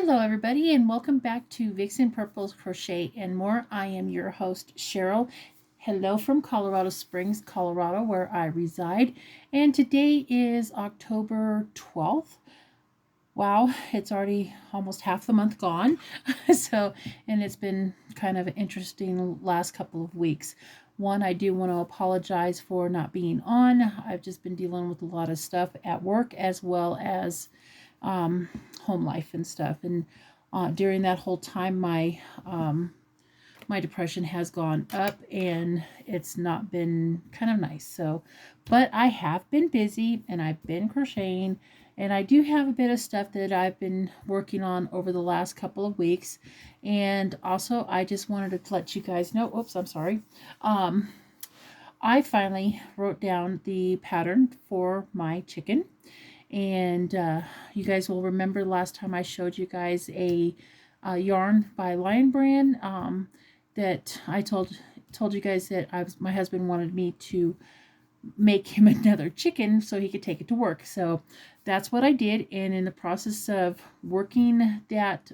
Hello everybody and welcome back to Vixen Purple's Crochet and More. I am your host Cheryl. Hello from Colorado Springs, Colorado, where I reside. And today is October 12th. Wow, it's already almost half the month gone. And it's been kind of an interesting last couple of weeks. One, I do want to apologize for not being on. I've just been dealing with a lot of stuff at work as well as home life and stuff. And during that whole time, my depression has gone up, and it's not been kind of nice. But I have been busy, and I've been crocheting, and I do have a bit of stuff that I've been working on over the last couple of weeks. And also, I just wanted to let you guys know. Oops, I'm sorry. I finally wrote down the pattern for my chicken. And you guys will remember last time I showed you guys a yarn by Lion Brand that I told you guys that my husband wanted me to make him another chicken so he could take it to work. So that's what I did. And in the process of working that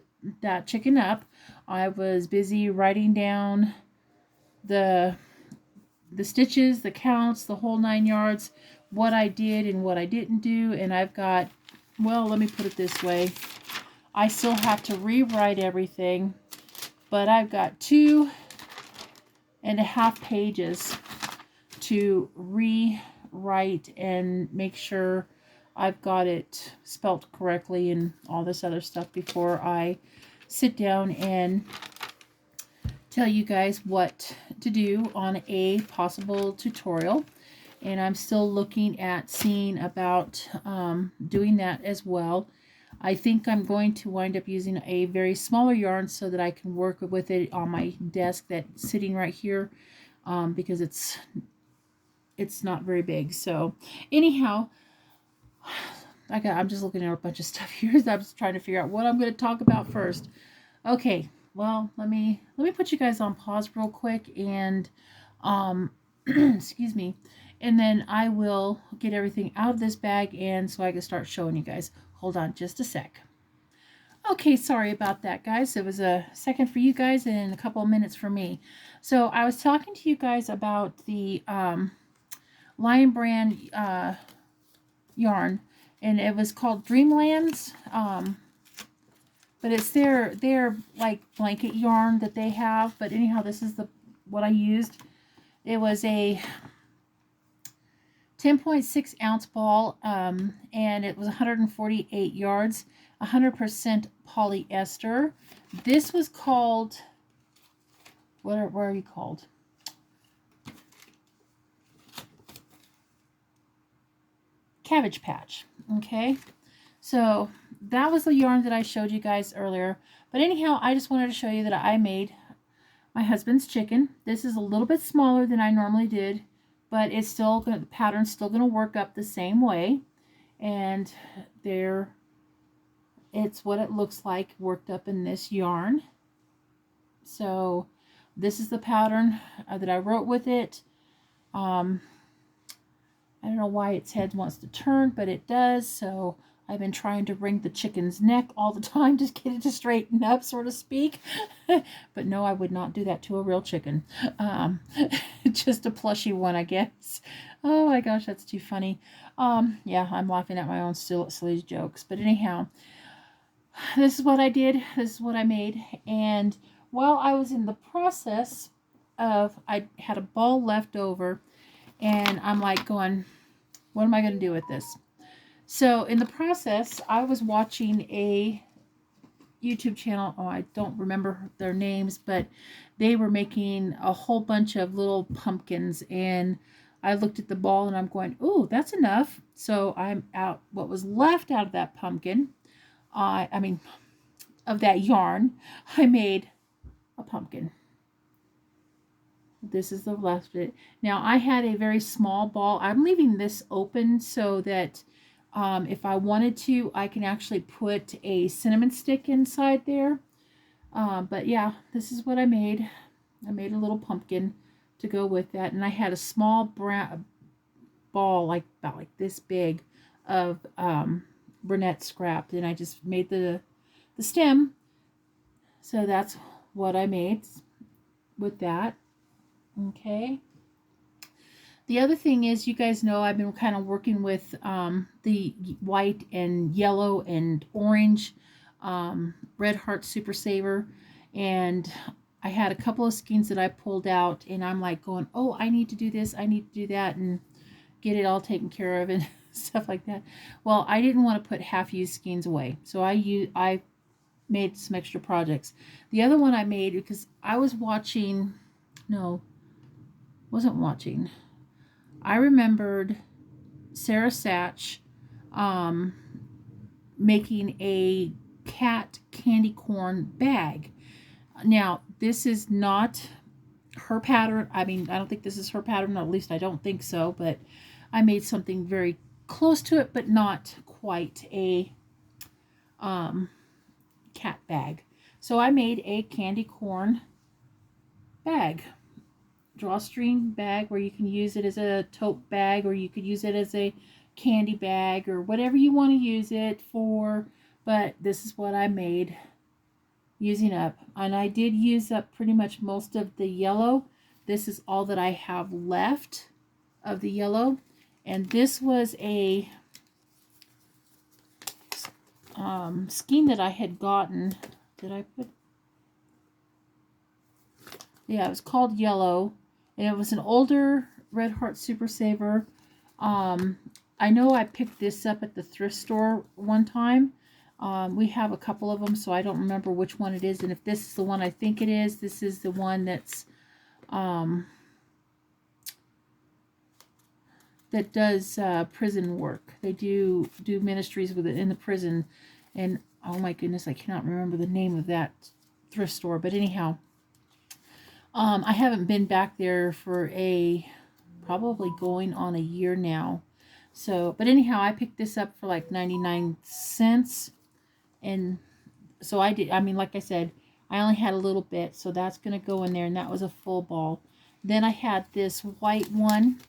chicken up, I was busy writing down the stitches, the counts, the whole 9 yards, what I did and what I didn't do. And I've got, well, let me put it this way. I still have to rewrite everything, but I've got 2.5 pages to rewrite and make sure I've got it spelt correctly and all this other stuff before I sit down and tell you guys what to do on a possible tutorial. And I'm still looking at seeing about doing that as well. I think I'm going to wind up using a very smaller yarn so that I can work with it on my desk that's sitting right here, because it's not very big. So anyhow, I'm just looking at a bunch of stuff here. I'm just trying to figure out what I'm going to talk about first. Okay, well, let me put you guys on pause real quick and excuse me, and then I will get everything out of this bag and so I can start showing you guys. Hold on just a sec. Okay, sorry about that, guys. It was a second for you guys and a couple of minutes for me. So I was talking to you guys about the Lion Brand yarn, and it was called Dreamlands. But it's their like blanket yarn that they have. But anyhow, this is what I used. It was a 10.6 ounce ball, and it was 148 yards, 100% polyester. This was called, what are you called? Cabbage Patch. Okay, so that was the yarn that I showed you guys earlier. But anyhow, I just wanted to show you that I made my husband's chicken. This is a little bit smaller than I normally did, but it's still the pattern's still gonna work up the same way. And it's what it looks like worked up in this yarn. So this is the pattern that I wrote with it. I don't know why its head wants to turn, but it does. So I've been trying to wring the chicken's neck all the time to get it to straighten up, so to speak. But no, I would not do that to a real chicken. Just a plushy one, I guess. Oh my gosh, that's too funny. Yeah, I'm laughing at my own silly jokes. But anyhow, this is what I did. This is what I made. And while I was in the process of, I had a ball left over, and I'm like going, what am I going to do with this? So in the process, I was watching a YouTube channel. Oh, I don't remember their names, but they were making a whole bunch of little pumpkins. And I looked at the ball and I'm going, oh, that's enough. So I'm out what was left out of that pumpkin. Of that yarn, I made a pumpkin. This is the left of it. Now I had a very small ball. I'm leaving this open so that if I wanted to, I can actually put a cinnamon stick inside there. But yeah, this is what I made. I made a little pumpkin to go with that. And I had a small brown ball, about like this big, of brunette scrap. And I just made the the stem. So that's what I made with that. Okay. The other thing is, you guys know I've been kind of working with the white and yellow and orange Red Heart Super Saver. And I had a couple of skeins that I pulled out, and I'm like going, oh, I need to do this, I need to do that, and get it all taken care of and stuff like that. Well, I didn't want to put half-used skeins away, so I made some extra projects. The other one I made because I was watching, no, wasn't watching. I remembered Sarah Satch making a cat candy corn bag. Now, this is not her pattern. I mean, I don't think this is her pattern, or at least I don't think so, but I made something very close to it, but not quite a cat bag. So I made a candy corn bag, drawstring bag, where you can use it as a tote bag, or you could use it as a candy bag, or whatever you want to use it for. But this is what I made using up, and I did use up pretty much most of the yellow. This is all that I have left of the yellow, and this was a skein that I had gotten. Did I put? Yeah, it was called Yellow, and it was an older Red Heart Super Saver. I know I picked this up at the thrift store one time. We have a couple of them, so I don't remember which one it is. And if this is the one I think it is, this is the one that's that does prison work. They do ministries with it in the prison. And oh my goodness, I cannot remember the name of that thrift store. But anyhow, I haven't been back there for probably going on a year now. So, but anyhow, I picked this up for like 99 cents. And so I did, I mean, like I said, I only had a little bit, so that's going to go in there, and that was a full ball. Then I had this white one.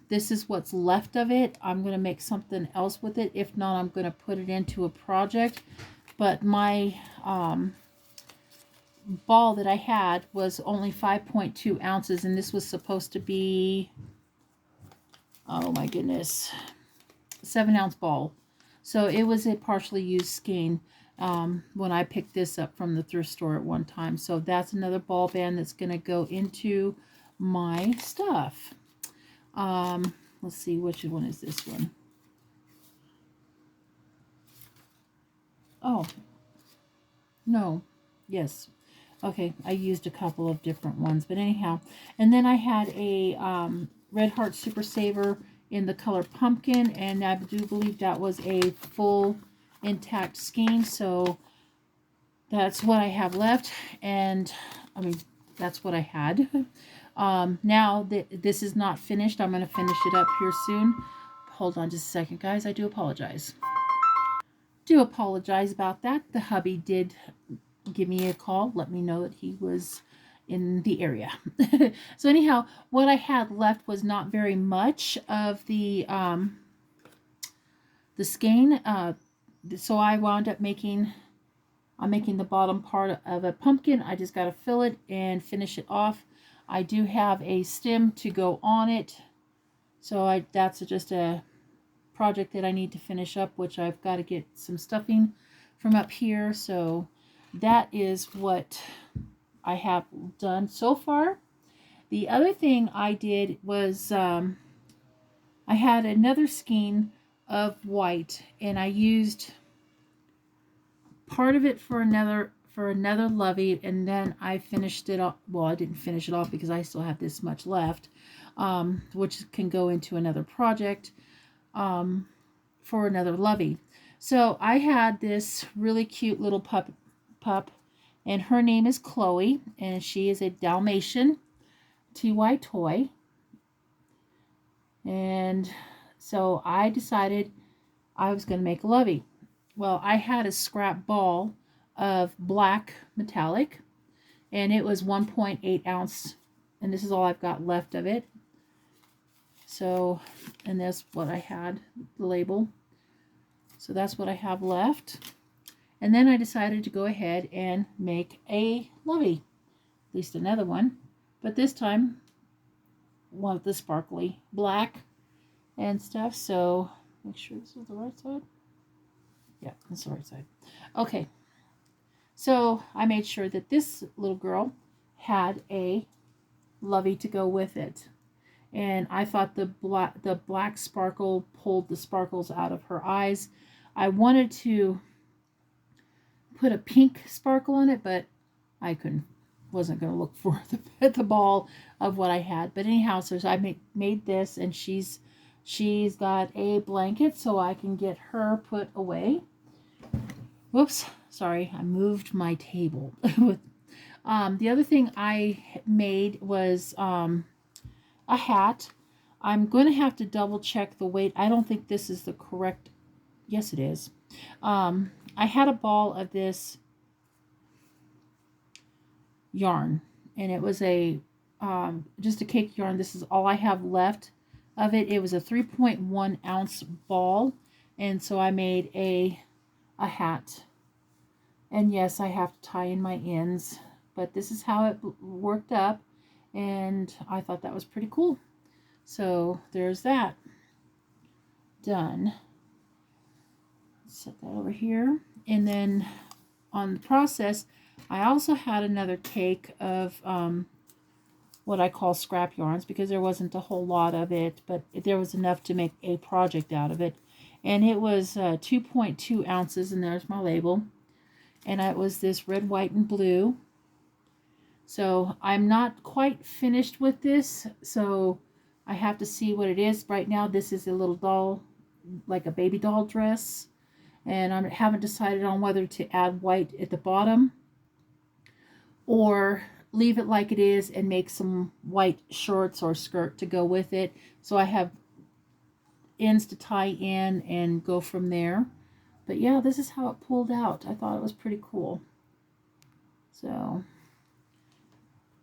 This is what's left of it. I'm going to make something else with it. If not, I'm going to put it into a project. But my ball that I had was only 5.2 ounces, and this was supposed to be, oh my goodness, 7-ounce ball. So it was a partially used skein when I picked this up from the thrift store at one time. So that's another ball band that's going to go into my stuff. Let's see, which one is this one? Oh, no, yes. Okay, I used a couple of different ones, but anyhow. And then I had a Red Heart Super Saver in the color pumpkin, and I do believe that was a full intact skein, so that's what I have left. And I mean, that's what I had. Now that this is not finished, I'm going to finish it up here soon. Hold on just a second, guys. I do apologize. Do apologize about that. The hubby did give me a call, let me know that he was in the area. So anyhow, what I had left was not very much of the skein. So I wound up making, I'm making the bottom part of a pumpkin. I just got to fill it and finish it off. I do have a stem to go on it. So that's just a project that I need to finish up, which I've got to get some stuffing from up here. So that is what I have done so far. The other thing I did was I had another skein of white, and I used part of it for another Lovey, and then I finished it off. Well, I didn't finish it off because I still have this much left, which can go into another project for another Lovey. So I had this really cute little pup, and her name is Chloe, and she is a Dalmatian TY toy. And so I decided I was going to make a Lovey. Well, I had a scrap ball of black metallic, and it was 1.8 ounce, and this is all I've got left of it. So, and that's what I had, the label. So that's what I have left. And then I decided to go ahead and make a Lovey, at least another one, but this time one with the sparkly black and stuff. So make sure this is the right side. Yeah, that's the right side. Okay, so I made sure that this little girl had a Lovey to go with it. And I thought the black sparkle pulled the sparkles out of her eyes. I wanted to put a pink sparkle in it, but I wasn't going to look for the ball of what I had. But anyhow, so I made this, and she's got a blanket so I can get her put away. Whoops, sorry, I moved my table. The other thing I made was a hat. I'm going to have to double check the weight. I don't think this is the correct. Yes, it is. I had a ball of this yarn, and it was a just a cake yarn. This is all I have left of it. It was a 3.1 ounce ball, and so I made a hat. And yes, I have to tie in my ends, but this is how it worked up, and I thought that was pretty cool. So there's that done. Set that over here. And then on the process, I also had another cake of what I call scrap yarns, because there wasn't a whole lot of it, but there was enough to make a project out of it. And it was 2.2 ounces, and there's my label. And it was this red, white, and blue. So I'm not quite finished with this, so I have to see what it is. Right now, this is a little doll, like a baby doll dress. And I haven't decided on whether to add white at the bottom or leave it like it is and make some white shorts or skirt to go with it. So I have ends to tie in and go from there. But yeah, this is how it pulled out. I thought it was pretty cool. So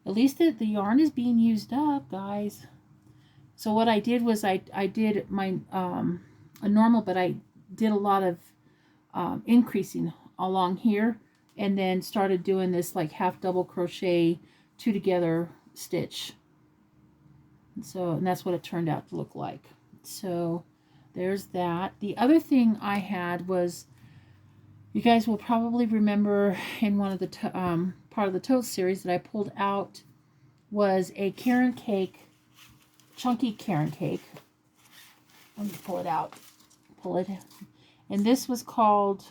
at least the yarn is being used up, guys. So what I did was I did my a normal, but I did a lot of increasing along here, and then started doing this like half double crochet, two together stitch. And that's what it turned out to look like. So there's that. The other thing I had was, you guys will probably remember in one of the part of the tote series that I pulled out was a Karen cake, chunky Karen cake. Let me pull it out. Pull it. And this was called,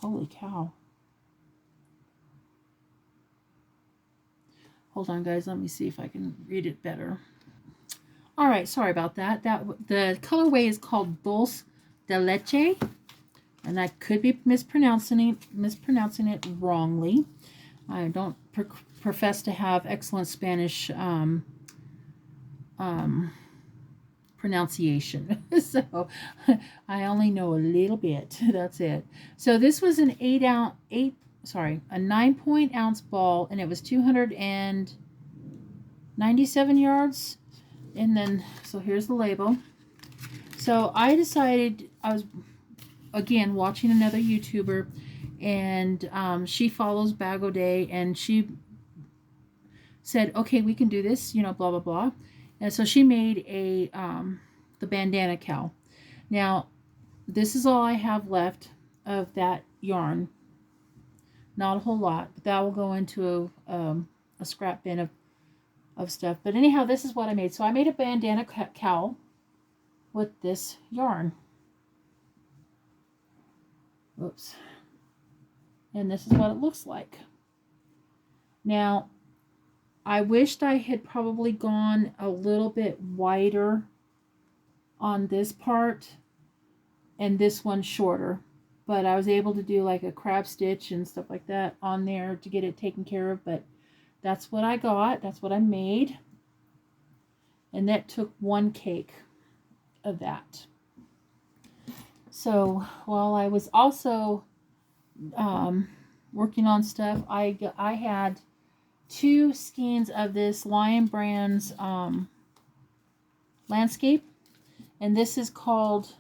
holy cow. Hold on, guys. Let me see if I can read it better. All right, sorry about that. The colorway is called Dulce de Leche, and I could be mispronouncing it wrongly. I don't profess to have excellent Spanish pronunciation, so I only know a little bit. That's it. So this was an 9 ounce ball, and it was 297 yards. And then, so here's the label. So I decided, I was again watching another YouTuber, and she follows Bag O'Day, and she said, okay, we can do this, you know, blah blah blah. And so she made the bandana cowl. Now this is all I have left of that yarn. Not a whole lot, but that will go into a scrap bin of stuff. But anyhow, this is what I made. So I made a bandana cowl with this yarn. Oops. And this is what it looks like. Now, I wished I had probably gone a little bit wider on this part and this one shorter. But I was able to do like a crab stitch and stuff like that on there to get it taken care of. But that's what I got. That's what I made. And that took one cake of that. So while I was also working on stuff, I had 2 skeins of this Lion Brands landscape, and this is called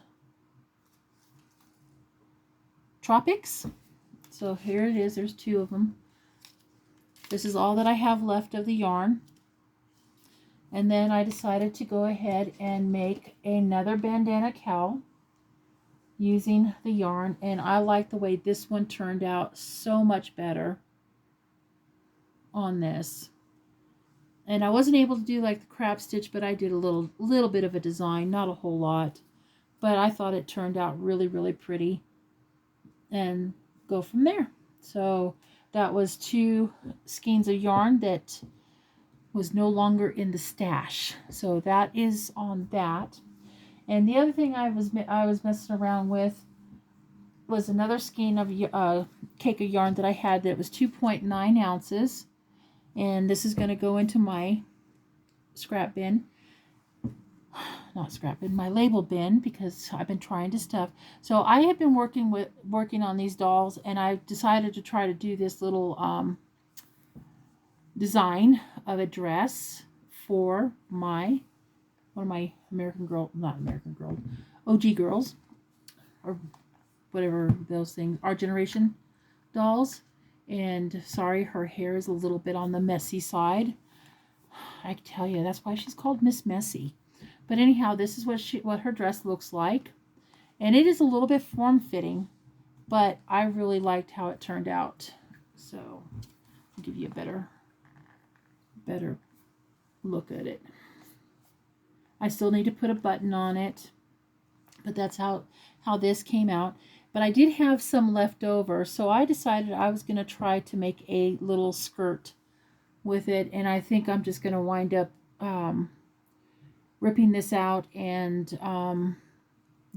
Tropics. So here it is. There's 2 of them. This is all that I have left of the yarn. And then I decided to go ahead and make another bandana cowl using the yarn. And I like the way this one turned out so much better on this. And I wasn't able to do like the crab stitch, but I did a little bit of a design, not a whole lot. But I thought it turned out really, really pretty. And go from there. So that was 2 skeins of yarn that was no longer in the stash. So that is on that. And the other thing I was messing around with was another skein of cake of yarn that I had that was 2.9 ounces. And this is going to go into my scrap bin. Not scrap bin, my label bin, because I've been trying to stuff. So I have been working on these dolls, and I decided to try to do this little design of a dress for one of my OG girls, or whatever those things, our generation dolls. And sorry, her hair is a little bit on the messy side. I tell you, that's why she's called Miss Messy. But anyhow, this is what her dress looks like. And it is a little bit form-fitting, but I really liked how it turned out. So I'll give you a better look at it. I still need to put a button on it, but that's how this came out. But I did have some left over, so I decided I was going to try to make a little skirt with it. And I think I'm just going to wind up ripping this out and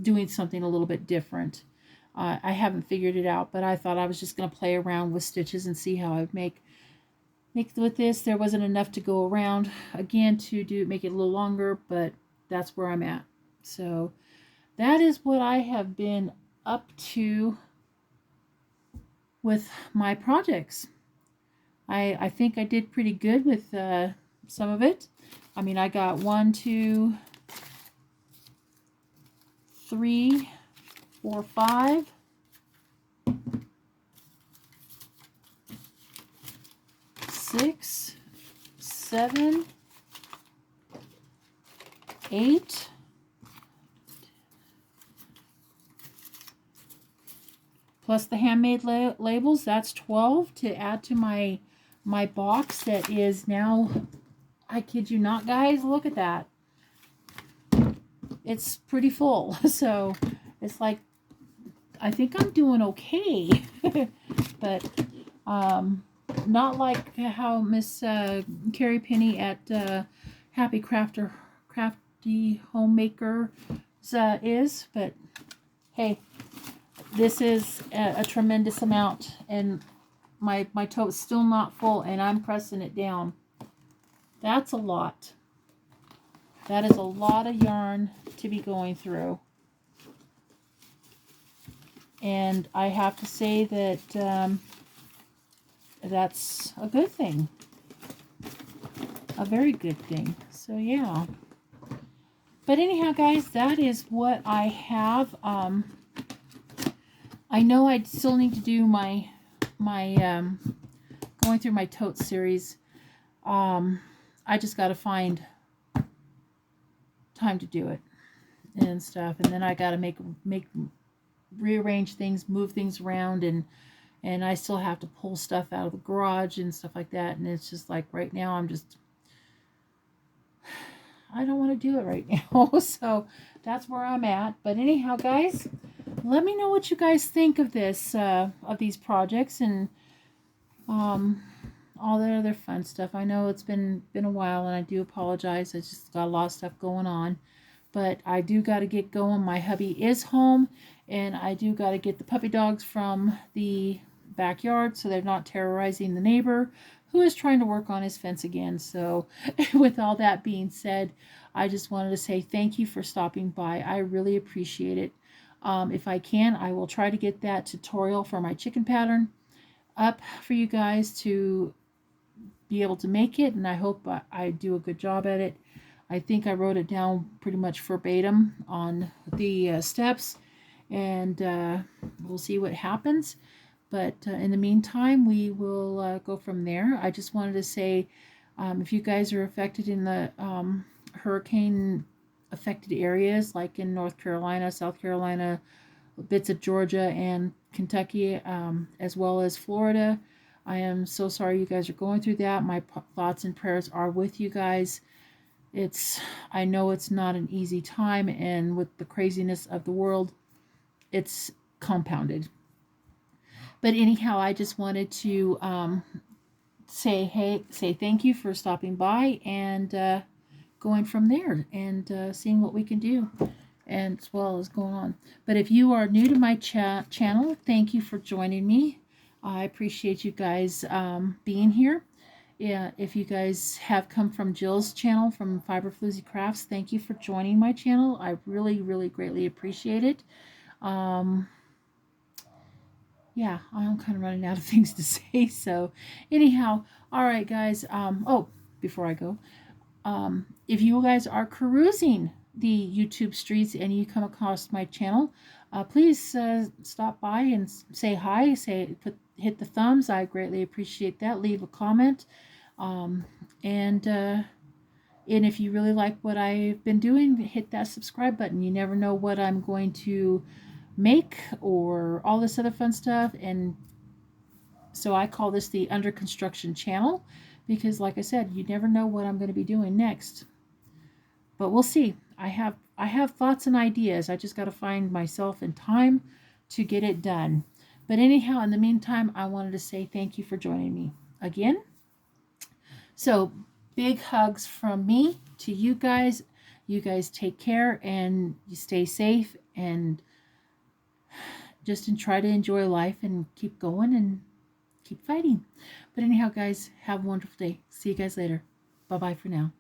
doing something a little bit different. I haven't figured it out, but I thought I was just going to play around with stitches and see how I would make with this. There wasn't enough to go around again to make it a little longer, but that's where I'm at. So that is what I have been up to with my projects. I think I did pretty good with some of it. I mean, I got 1, 2, 3, 4, 5, 6, 7, 8, plus the handmade labels. That's 12 to add to my box that is now, I kid you not, guys, look at that. It's pretty full. So it's like, I think I'm doing okay. But not like how Miss Carrie Penny at Happy Crafty Homemaker is. But hey, this is a tremendous amount, and my tote's still not full, and I'm pressing it down. That's a lot. That is a lot of yarn to be going through. And I have to say that that's a good thing. A very good thing. So yeah. But anyhow, guys, that is what I have. I know I still need to do my going through my tote series. I just got to find time to do it and stuff, and then I got to rearrange things, move things around, and I still have to pull stuff out of the garage and stuff like that. And it's just like right now I don't want to do it right now. So that's where I'm at. But anyhow, guys, let me know what you guys think of this, of these projects, and all that other fun stuff. I know it's been a while, and I do apologize. I just got a lot of stuff going on, but I do got to get going. My hubby is home, and I do got to get the puppy dogs from the backyard so they're not terrorizing the neighbor who is trying to work on his fence again. So with all that being said, I just wanted to say thank you for stopping by. I really appreciate it. If I can, I will try to get that tutorial for my chicken pattern up for you guys to be able to make it, and I hope I do a good job at it. I think I wrote it down pretty much verbatim on the steps, and we'll see what happens. But in the meantime, we will go from there. I just wanted to say, if you guys are affected in the hurricane affected areas, like in North Carolina, South Carolina, bits of Georgia and Kentucky, as well as Florida, I am so sorry you guys are going through that. My thoughts and prayers are with you guys. I know it's not an easy time, and with the craziness of the world, it's compounded. But anyhow, I just wanted to say thank you for stopping by, and going from there, and seeing what we can do, and as well as going on. But if you are new to my channel, thank you for joining me. I appreciate you guys being here. Yeah, if you guys have come from Jill's channel, from Fiber Floozy Crafts, thank you for joining my channel. I really, really greatly appreciate it. Yeah, I'm kind of running out of things to say. So anyhow, all right, guys. Oh, before I go, if you guys are perusing the YouTube streets and you come across my channel, please stop by and say hi. Hit the thumbs. I greatly appreciate that. Leave a comment. Um, and if you really like what I've been doing, hit that subscribe button. You never know what I'm going to make or all this other fun stuff. And so I call this the under construction channel, because like I said, you never know what I'm going to be doing next. But we'll see. I have thoughts and ideas. I just got to find myself and time to get it done. But anyhow, in the meantime, I wanted to say thank you for joining me again. So big hugs from me to you guys. You guys take care and you stay safe, and just try to enjoy life and keep going and keep fighting. But anyhow, guys, have a wonderful day. See you guys later. Bye-bye for now.